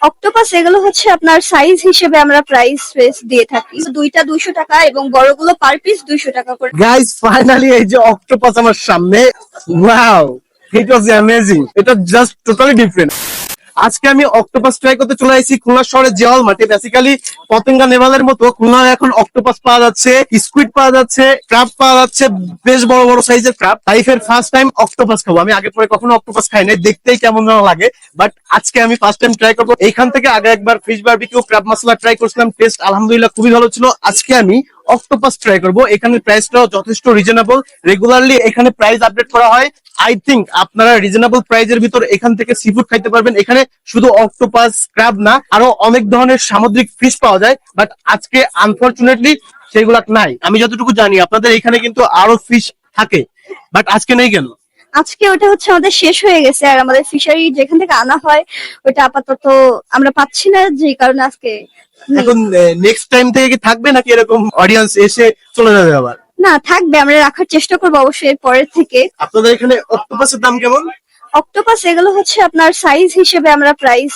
Octopus এগুলো হচ্ছে আপনার সাইজ হিসেবে আমরা প্রাইস দিয়ে থাকি। দুইটা 200 টাকা এবং বড়গুলো পার পিস 200 টাকা করে। গাইস ফাইনালি এই যে অক্টোপাস আমার সামনে, ওয়াও, ইট ওয়াজ অ্যামেজিং। এটা জাস্ট টোটালি ডিফারেন্ট। আজকে আমি অক্টোপাস ট্রাই করতে চলে আসছি খুলনা শহরের জিয়াল মাঠে। বেসিক্যালি পতেঙ্গা নেভালের মতো খুলনায় এখন অক্টোপাস পাওয়া যাচ্ছে, স্কুইড পাওয়া যাচ্ছে, ক্রাব পাওয়া যাচ্ছে, বেশ বড় বড় সাইজের ক্রাব। লাইফের ফার্স্ট টাইম অক্টোপাস খাবো। আমি আগে পরে কখনো অক্টোপাস খাই নাই, দেখতেই কেমন যেন লাগে, বাট আজকে আমি ফার্স্ট টাইম ট্রাই করবো। এইখান থেকে আগে একবার ফিশ বারবিকিউ ক্রাব মশলা ট্রাই করছিলাম, টেস্ট আলহামদুলিল্লাহ খুবই ভালো ছিল। আজকে আমি অক্টোপাস ট্রাই করবো। এখানে প্রাইসটাও যথেষ্ট রিজনেবল, রেগুলারলি এখানে প্রাইস আপডেট করা হয়। আই থিঙ্ক আপনারা রিজনেবল প্রাইজের ভিতর এখান থেকে সি ফুড খাইতে পারবেন। এখানে শুধু অক্টোপাস ক্র্যাব না, আরো অনেক ধরনের সামুদ্রিক ফিশ পাওয়া যায়, বাট আজকে আনফরচুনেটলি সেগুলা নাই। আমি যতটুকু জানি আপনাদের এখানে কিন্তু আরো ফিশ থাকে, বাট আজকে নেই কেন? আজকে ওটা হচ্ছে আমাদের শেষ হয়ে গেছে, আর আমাদের ফিশারি যেখান থেকে আনা হয় ওটা আপাতত আমরা পাচ্ছি না, যে কারণে আজকে নেই। এখন নেক্সট টাইম থেকে কি থাকবে নাকি এরকম অডিয়েন্স এসে চলে যাবে আবার? না, থাকবে, আমরা রাখার চেষ্টা করবো অবশ্যই এর পরের থেকে। আপনাদের এখানে অক্টোপাসের দাম কেমন? অক্টোপাস এগুলো হচ্ছে আপনার সাইজ হিসেবে আমরা প্রাইস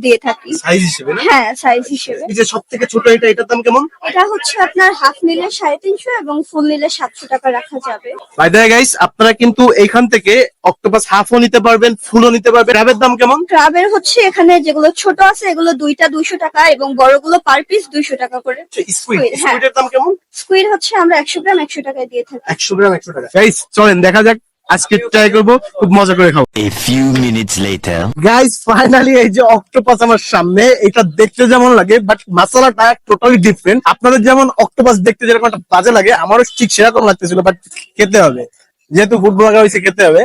দিয়ে থাকি। সাইজ হিসেবে না? হ্যাঁ, সাইজ হিসেবে। এই যে সব থেকে ছোট এটার দাম কেমন? এটা হচ্ছে আপনার হাফ নিলে 350 এবং ফুল নিলে 700 টাকা রাখা যাবে। বাই দ্য ওয়ে গাইস, আপনারা কিন্তু এখান থেকে অক্টোপাস হাফও নিতে পারবেন, ফুলও নিতে পারবেন। ক্র্যাবের দাম কেমন? ক্রাবের হচ্ছে এখানে যেগুলো ছোট আছে এগুলো দুইটা 200 টাকা এবং বড়গুলো পার পিস 200 টাকা করে। স্কুইড, হ্যাঁ। স্কুইডের দাম কেমন? স্কুইড হচ্ছে আমরা 100 গ্রাম 100 টাকায় দিয়ে থাকি। 100 গ্রাম 100 টাকা। গাইস চলেন দেখা যাক, আজকে ট্রাই করব, খুব মজা করে খাবো। A few minutes later. Guys finally এই যে অক্টোপাস আমার সামনে, এটা দেখতে যেমন লাগে বাট মশলাটা টোটালি ডিফারেন্ট। আপনাদের যেমন অক্টোপাস দেখতে যেরকম একটা বাজে লাগে, আমারও ঠিক সেরকম লাগতেছিল, বাট খেতে হবে, যেহেতু ফুড ব্লগার হয়েছে খেতে হবে।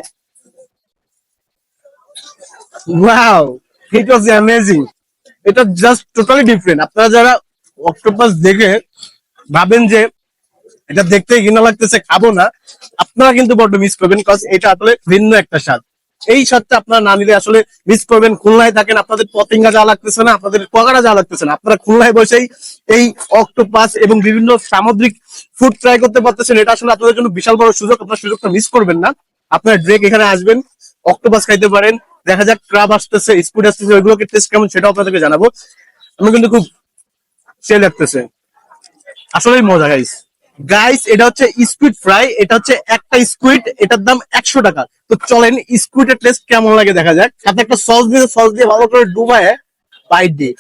Wow, it was amazing. এটা জাস্ট টোটালি ডিফারেন্ট। আপনারা যারা অক্টোপাস দেখে ভাবেন যে এটা দেখতে ঘৃণা লাগতেছে খাবো না, আপনারা কিন্তু বড্ড মিস করবেন, কজ এটা আসলে ভিন্ন একটা স্বাদ। এই স্বাদটা আপনারা না নিলে আসলে মিস করবেন। খুলনায় থাকেন, আপনাদের পতেঙ্গা যাওয়া লাগতেছে না, আপনাদের পগাড়া যাওয়া লাগতেছে না, আপনারা খুলনায় বসেই এই অক্টোপাস এবং বিভিন্ন সামুদ্রিক ফুড ট্রাই করতে পারতেছেন। এটা আসলে আপনাদের জন্য বিশাল বড় সুযোগ, আপনার সুযোগটা মিস করবেন না। আপনারা ডিরেক্ট এখানে আসবেন, অক্টোপাস খাইতে পারেন। দেখা যাক ক্রাব আসতেছে, স্কুইড আসতেছে, ওইগুলোকে টেস্ট কেমন সেটাও আপনাদেরকে জানাবো। আমি কিন্তু খুব সে লাগতেছে, আসলেই মজা গাইস। গাইস এটা হচ্ছে স্কুইড ফ্রাই, এটা হচ্ছে একটা স্কুইড, এটার দাম 100 টাকা। তো চলেন স্কুইডের টেস্ট কেমন লাগে দেখা যাক। সাথে একটা সস দিয়ে, সস দিয়ে ভালো করে ডুবায় বাইট দিয়ে।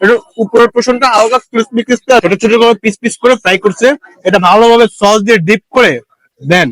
এটা উপরের পোর্শনটা হালকা ক্রিসপি ক্রিসপি, ছোট ছোট করে পিস পিস করে ফ্রাই করছে। এটা ভালোভাবে সস দিয়ে ডিপ করে দেন।